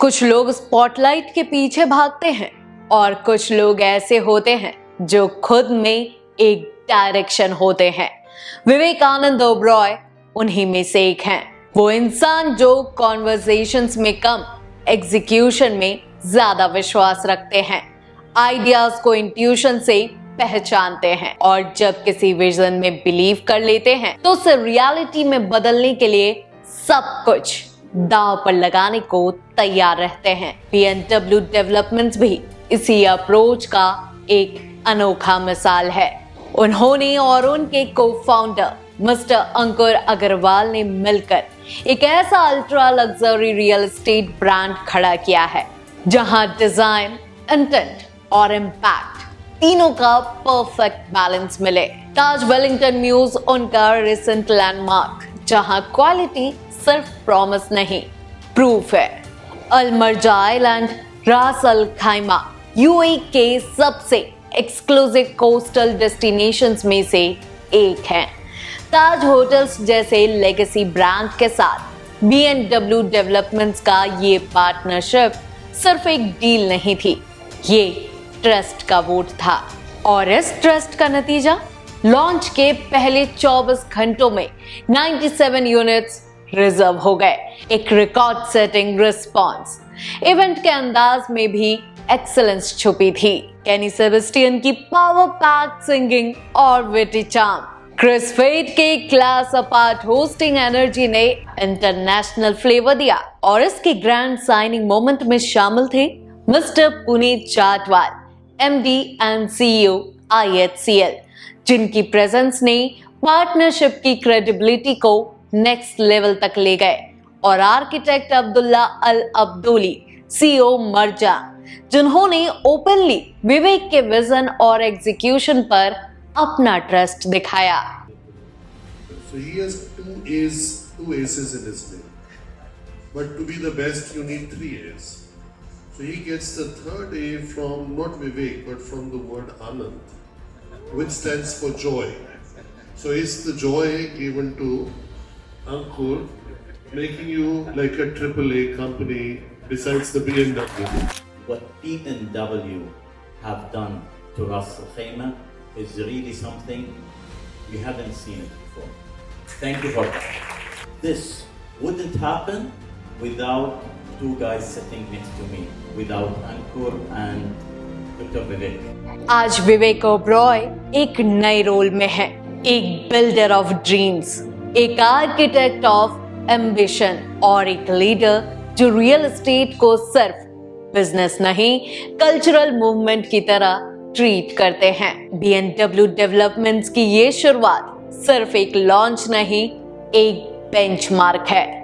कुछ लोग स्पॉटलाइट के पीछे भागते हैं और कुछ लोग ऐसे होते हैं जो खुद में एक डायरेक्शन होते हैं। विवेकानंद ओबरॉय उन्हीं में से एक हैं। वो इंसान जो कॉन्वर्सेशंस में कम, एग्जीक्यूशन में ज्यादा विश्वास रखते हैं, आइडियाज को इंट्यूशन से पहचानते हैं और जब किसी विजन में बिलीव कर लेते हैं तो उसे रियलिटी में बदलने के लिए सब कुछ दांव पर लगाने को तैयार रहते हैं। BMW डेवलपमेंट्स भी इसी अप्रोच का एक अनोखा मिसाल है। उन्होंने और उनके को-फाउंडर मिस्टर अंकुर अग्रवाल ने मिलकर एक ऐसा ultra luxury real estate brand खड़ा किया है जहां डिजाइन, इंटेंट और इम्पैक्ट तीनों का परफेक्ट बैलेंस मिले। ताज वेलिंगटन म्यूज उनका रिसेंट लैंडमार्क, जहां क्वालिटी सिर्फ प्रॉमिस नहीं, प्रूफ है। अल मर्जा आइलैंड, रास अल खैमा यूएई के सबसे एक्सक्लूसिव कोस्टल डेस्टिनेशंस में से एक है। ताज होटल्स जैसे लेगेसी ब्रांड के साथ BMW डेवलपमेंट्स का ये पार्टनरशिप सिर्फ एक डील नहीं थी, ये ट्रस्ट का वोट था। और इस ट्रस्ट का नतीजा, लॉन्च के पहले 24 घंटों में 97 यूनिट्स रिजर्व हो गए। एक रिकॉर्ड सेटिंग रिस्पॉन्स। इवेंट के अंदाज में भी एक्सेलेंस छुपी थी। केनी सेबेस्टियन की पावर पैक्ड सिंगिंग और विटी चार्म, क्रिस फेट के क्लास अपार्ट होस्टिंग एनर्जी ने इंटरनेशनल फ्लेवर दिया। और इसके ग्रैंड साइनिंग मोमेंट में शामिल थे Mr Puneet Chhatwal, MD and CEO IHCL, जिनकी प्रेजेंस ने पार्टनरशिप की क्रेडिबिलिटी को नेक्स्ट लेवल तक ले गए। और architect Abdulla Al Abdouli, CEO Marjan, जिन्होंने ओपनली विवेक के विजन और एग्जीक्यूशन पर अपना ट्रस्ट दिखाया। So he has two aces in his name. But to be the best, you need 3 A's. So he gets the third A from not Vivek, but from the word Anand, which stands for joy. So it's the joy given to Ankur, making you like a AAA company besides the BMW. What BMW have done to Ras Al Khaimah is really something we haven't seen it before. Thank you for that. This wouldn't happen without two guys sitting next to me, without Ankur and Dr. Vivek. आज विवेक ओबरॉय एक नए role में है, एक builder of dreams, एक architect of ambition और एक leader जो रियल एस्टेट को सिर्फ बिजनेस नहीं, कल्चरल मूवमेंट की तरह ट्रीट करते हैं। BMW डेवलपमेंट्स की ये शुरुआत सिर्फ एक लॉन्च नहीं, एक बेंचमार्क है।